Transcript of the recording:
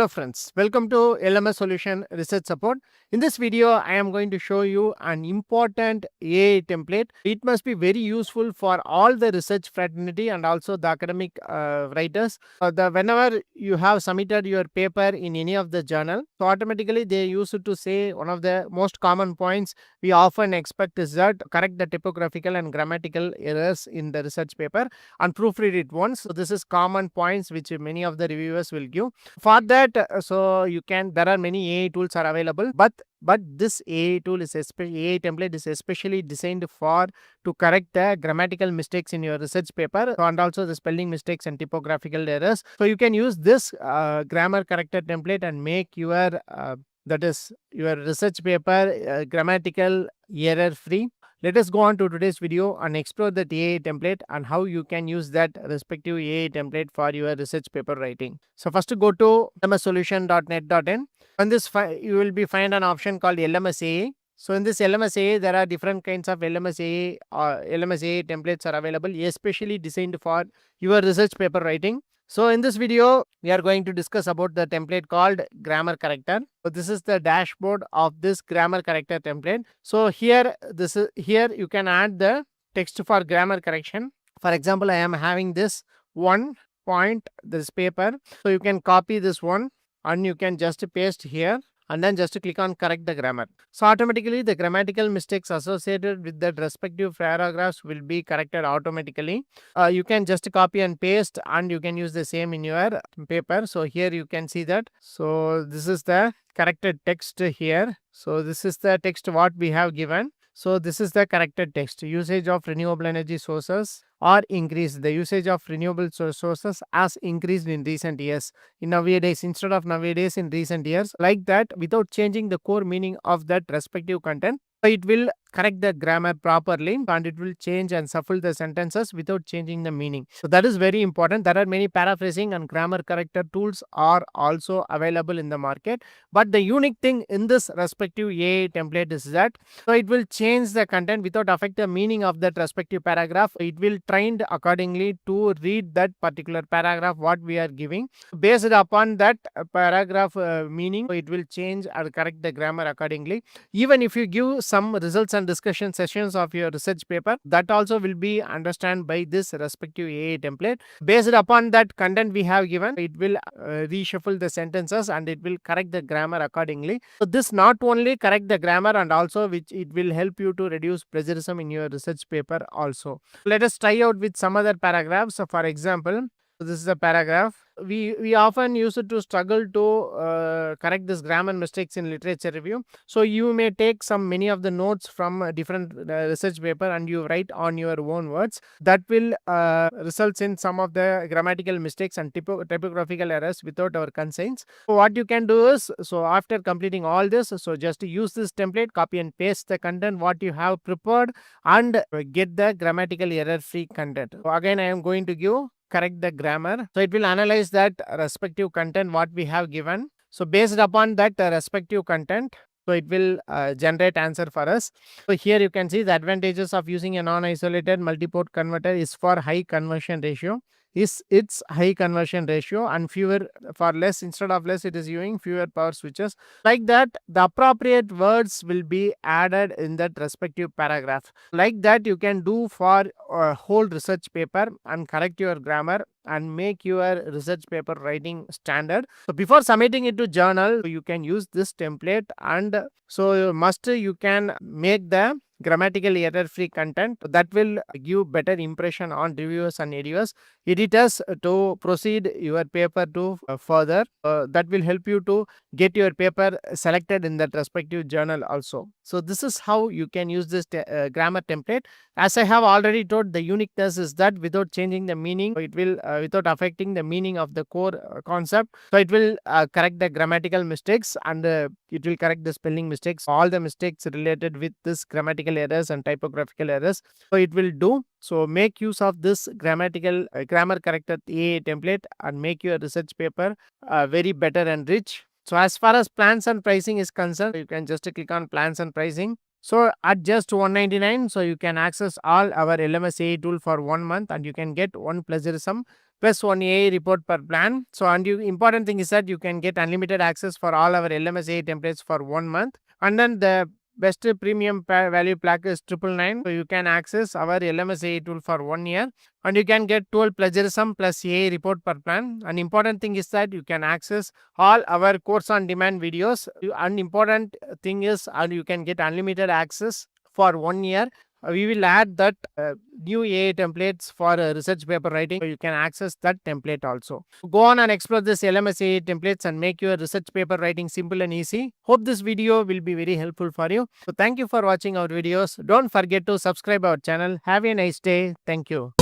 Hello friends, welcome to LMS Solution Research Support. In this video, I am going to show you an important AI template. It must be very useful for all the research fraternity and also the academic writers. Whenever you have submitted your paper in any of the journal, so automatically they use it to say one of the most common points we often expect is that correct the typographical and grammatical errors in the research paper and proofread it once. So this is common points which many of the reviewers will give. For that, there are many AI tools are available, but this AI tool is AI template is especially designed for to correct the grammatical mistakes in your research paper and also the spelling mistakes and typographical errors. So you can use this grammar corrector template and make your that is your research paper grammatical error free. Let us go on to today's video and explore the AI template and how you can use that respective AI template for your research paper writing. So first go to lmssolution.net.in. On this you will be find an option called LMS AI. So in this LMS AI, there are different kinds of LMS AI templates are available, especially designed for your research paper writing. So in this video, we are going to discuss about the template called Grammar Corrector. So this is the dashboard of this Grammar Corrector template. So here you can add the text for grammar correction. For example, I am having this this paper. So you can copy this one and you can just paste here and then just click on correct the grammar. So automatically the grammatical mistakes associated with that respective paragraphs will be corrected automatically. You can just copy and paste and you can use the same in your paper. So here you can see that. So this is the corrected text here. So this is the text what we have given. So this is the corrected text. Usage of renewable energy sources or increase. The usage of renewable sources has increased in recent years. In nowadays, instead of nowadays, in recent years, like that, without changing the core meaning of that respective content, it will correct the grammar properly and it will change and shuffle the sentences without changing the meaning. So that is very important. There are many paraphrasing and grammar corrector tools are also available in the market. But the unique thing in this respective AI template is that so it will change the content without affect the meaning of that respective paragraph. It will trained accordingly to read that particular paragraph what we are giving. Based upon that paragraph meaning, it will change or correct the grammar accordingly. Even if you give some results and discussion sessions of your research paper, that also will be understood by this respective AI template. Based upon that content we have given, it will reshuffle the sentences and it will correct the grammar accordingly. So this not only correct the grammar and also which it will help you to reduce plagiarism in your research paper also. Let us try out with some other paragraphs. So for example, this is a paragraph. We often use it to struggle to correct this grammar mistakes in literature review. So you may take many of the notes from a different research paper and you write on your own words. That will results in some of the grammatical mistakes and typographical errors without our consents. So what you can do is, so after completing all this, so just use this template, copy and paste the content what you have prepared and get the grammatical error free content. So again, I am going to give correct the grammar. So it will analyze that respective content what we have given. So based upon that respective content, so it will generate answer for us. So here you can see the advantages of using a non-isolated multi-port converter is for high conversion ratio. Its high conversion ratio and fewer for less instead of less it is using fewer power switches. Like that, the appropriate words will be added in that respective paragraph. Like that, you can do for a whole research paper and correct your grammar and make your research paper writing standard. So before submitting it to journal, you can use this template and so you can make the grammatical error free content that will give better impression on reviewers and editors to proceed your paper to further. That will help you to get your paper selected in that respective journal also. So this is how you can use this grammar template. As I have already told, the uniqueness is that without changing the meaning, it will without affecting the meaning of the core concept. So it will correct the grammatical mistakes and it will correct the spelling mistakes, all the mistakes related with this grammatical errors and typographical errors. So it will do. So make use of this grammar corrector AI template and make your research paper very better and rich. So as far as plans and pricing is concerned, you can just click on plans and pricing. So at just 199, so you can access all our LMS AI tool for 1 month, and you can get one plagiarism plus one AI report per plan. So and you important thing is that you can get unlimited access for all our LMS AI templates for 1 month, and then the best premium value pack is 999. So you can access our LMS AI tool for 1 year, and you can get 12 plagiarism plus AI report per plan. And important thing is that you can access all our course on demand videos. And important thing is, and you can get unlimited access for 1 year. We will add that new AI templates for research paper writing, so you can access that template also. Go on and explore this LMS AI templates and make your research paper writing simple and easy. Hope this video will be very helpful for you. So thank you for watching our videos. Don't forget to subscribe our channel. Have a nice day. Thank you.